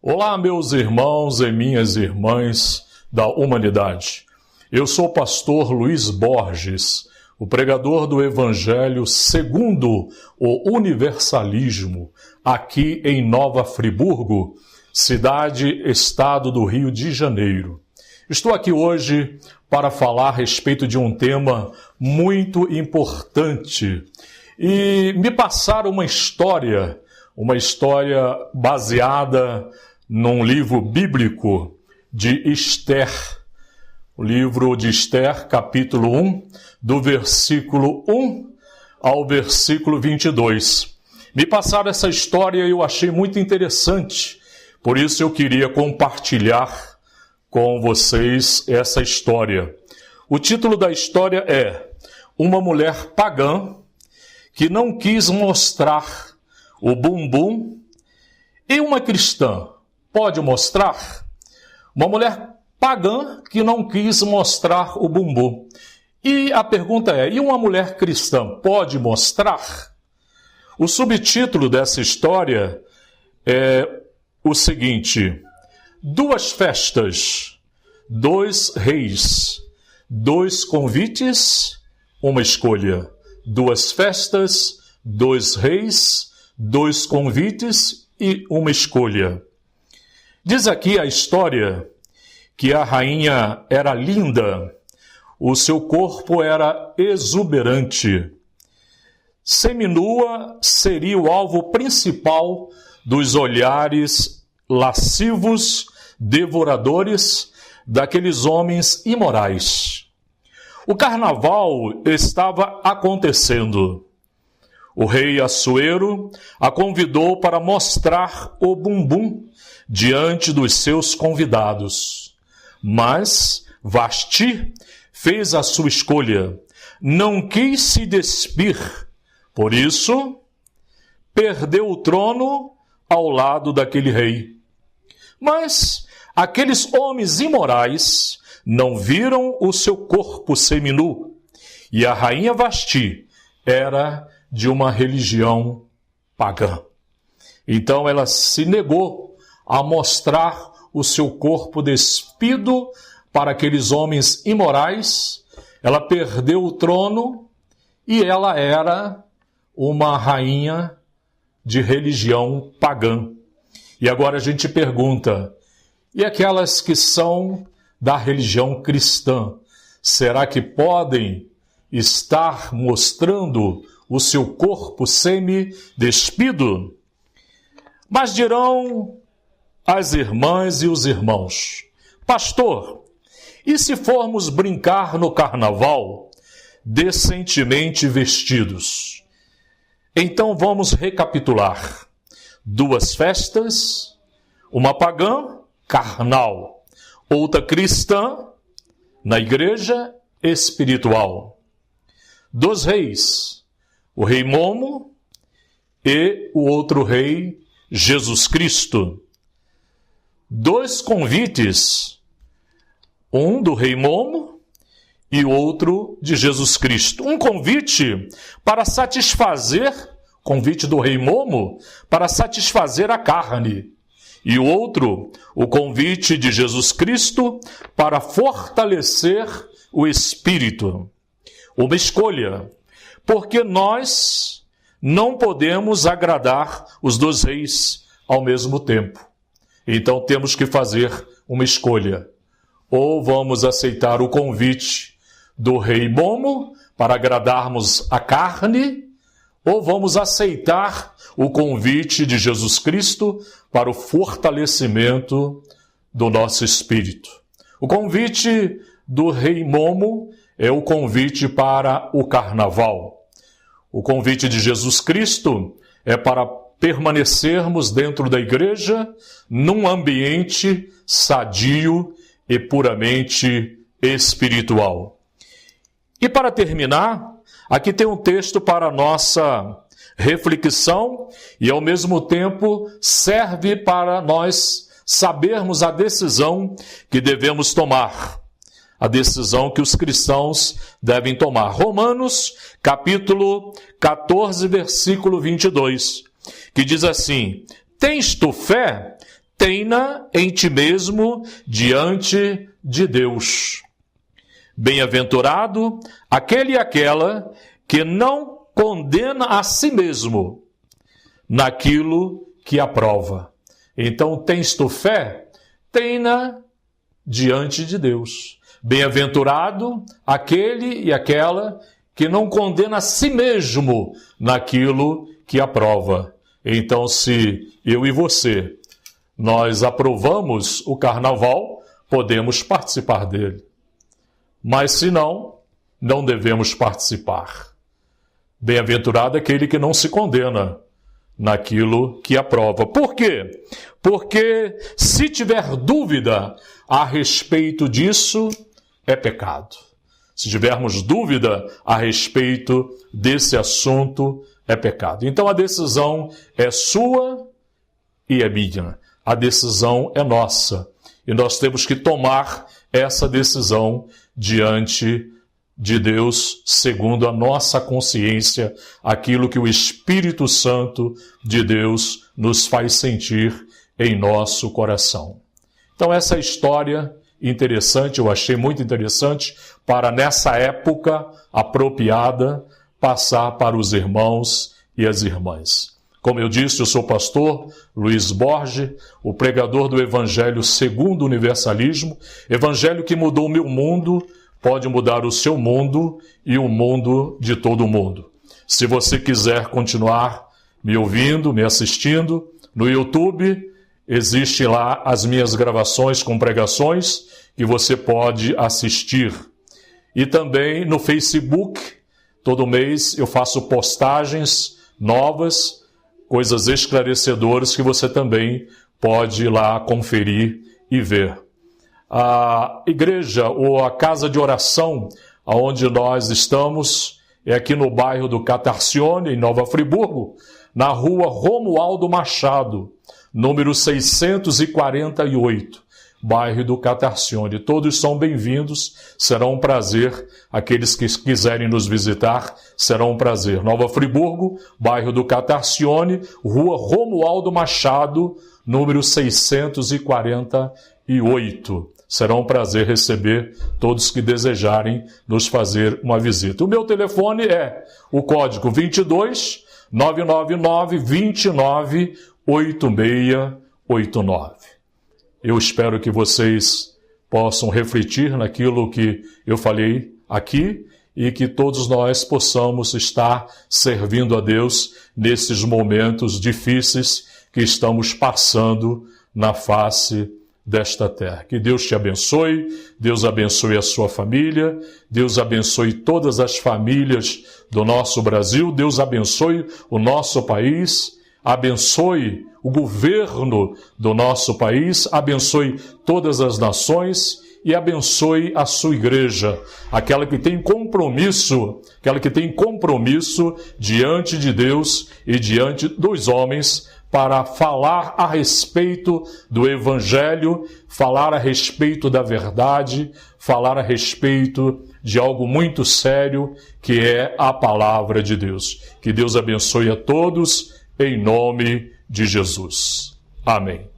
Olá, meus irmãos e minhas irmãs da humanidade. Eu sou o pastor Luiz Borges, o pregador do Evangelho segundo o universalismo, aqui em Nova Friburgo, cidade-estado do Rio de Janeiro. Estou aqui hoje para falar a respeito de um tema muito importante e me passar uma história baseada num livro bíblico de Esther, o livro de Esther, capítulo 1, do versículo 1 ao versículo 22. Me passaram essa história e eu achei muito interessante, por isso eu queria compartilhar com vocês essa história. O título da história é Uma Mulher Pagã que não quis mostrar o bumbum e uma cristã pode mostrar? Uma mulher pagã que não quis mostrar o bumbum. E a pergunta é, e uma mulher cristã pode mostrar? O subtítulo dessa história é o seguinte: duas festas, dois reis, dois convites, uma escolha. Duas festas, dois reis, dois convites e uma escolha. Diz aqui a história que a rainha era linda, o seu corpo era exuberante. Seminua seria o alvo principal dos olhares lascivos, devoradores daqueles homens imorais. O carnaval estava acontecendo. O rei Assuero a convidou para mostrar o bumbum diante dos seus convidados. Mas Vasti fez a sua escolha, não quis se despir, por isso perdeu o trono ao lado daquele rei. Mas aqueles homens imorais não viram o seu corpo seminu, e a rainha Vasti era de uma religião pagã. Então ela se negou a mostrar o seu corpo despido para aqueles homens imorais. Ela perdeu o trono e ela era uma rainha de religião pagã. E agora a gente pergunta, e aquelas que são da religião cristã, será que podem estar mostrando o seu corpo semi-despido? Mas dirão as irmãs e os irmãos, pastor, e se formos brincar no carnaval decentemente vestidos? Então vamos recapitular. Duas festas, uma pagã, carnal, outra cristã, na igreja espiritual. Dois reis, o rei Momo e o outro rei, Jesus Cristo. Dois convites, um do rei Momo e outro de Jesus Cristo. Um convite para satisfazer, convite do rei Momo, para satisfazer a carne. E o outro, o convite de Jesus Cristo para fortalecer o espírito. Uma escolha, porque nós não podemos agradar os dois reis ao mesmo tempo. Então temos que fazer uma escolha. Ou vamos aceitar o convite do rei Momo para agradarmos a carne, ou vamos aceitar o convite de Jesus Cristo para o fortalecimento do nosso espírito. O convite do rei Momo é o convite para o carnaval. O convite de Jesus Cristo é para permanecermos dentro da igreja num ambiente sadio e puramente espiritual. E para terminar, aqui tem um texto para a nossa reflexão e ao mesmo tempo serve para nós sabermos a decisão que devemos tomar. A decisão que os cristãos devem tomar. Romanos, capítulo 14, versículo 22, que diz assim: Tens tu fé? tem-na em ti mesmo diante de Deus. Bem-aventurado aquele e aquela que não condena a si mesmo naquilo que aprova. Então, tens tu fé? Tem-na diante de Deus. Bem-aventurado aquele e aquela que não condena a si mesmo naquilo que aprova. Então, se eu e você, nós aprovamos o carnaval, podemos participar dele. Mas se não, não devemos participar. Bem-aventurado aquele que não se condena naquilo que aprova. Por quê? Porque se tiver dúvida a respeito disso, é pecado. Se tivermos dúvida a respeito desse assunto, é pecado. Então a decisão é sua e é minha. A decisão é nossa. E nós temos que tomar essa decisão diante de Deus, segundo a nossa consciência, aquilo que o Espírito Santo de Deus nos faz sentir em nosso coração. Então essa história interessante, eu achei muito interessante, para nessa época apropriada, passar para os irmãos e as irmãs. Como eu disse, eu sou o pastor Luiz Borges, o pregador do Evangelho segundo o Universalismo, evangelho que mudou o meu mundo, pode mudar o seu mundo e o mundo de todo mundo. Se você quiser continuar me ouvindo, me assistindo, no YouTube, existem lá as minhas gravações com pregações que você pode assistir. E também no Facebook, todo mês eu faço postagens novas, coisas esclarecedoras que você também pode ir lá conferir e ver. A igreja ou a casa de oração onde nós estamos é aqui no bairro do Catarcione, em Nova Friburgo, na rua Romualdo Machado, número 648, bairro do Catarcione. Todos são bem-vindos, será um prazer. Aqueles que quiserem nos visitar, será um prazer. Nova Friburgo, bairro do Catarcione, rua Romualdo Machado, número 648. Será um prazer receber todos que desejarem nos fazer uma visita. O meu telefone é o código 22 999 29 8689. Eu espero que vocês possam refletir naquilo que eu falei aqui e que todos nós possamos estar servindo a Deus nesses momentos difíceis que estamos passando na face desta terra. Que Deus te abençoe, Deus abençoe a sua família, Deus abençoe todas as famílias do nosso Brasil, Deus abençoe o nosso país, abençoe o governo do nosso país, abençoe todas as nações e abençoe a sua igreja, aquela que tem compromisso diante de Deus e diante dos homens, para falar a respeito do Evangelho, falar a respeito da verdade, falar a respeito de algo muito sério, que é a palavra de Deus. Que Deus abençoe a todos, em nome de Jesus. Amém.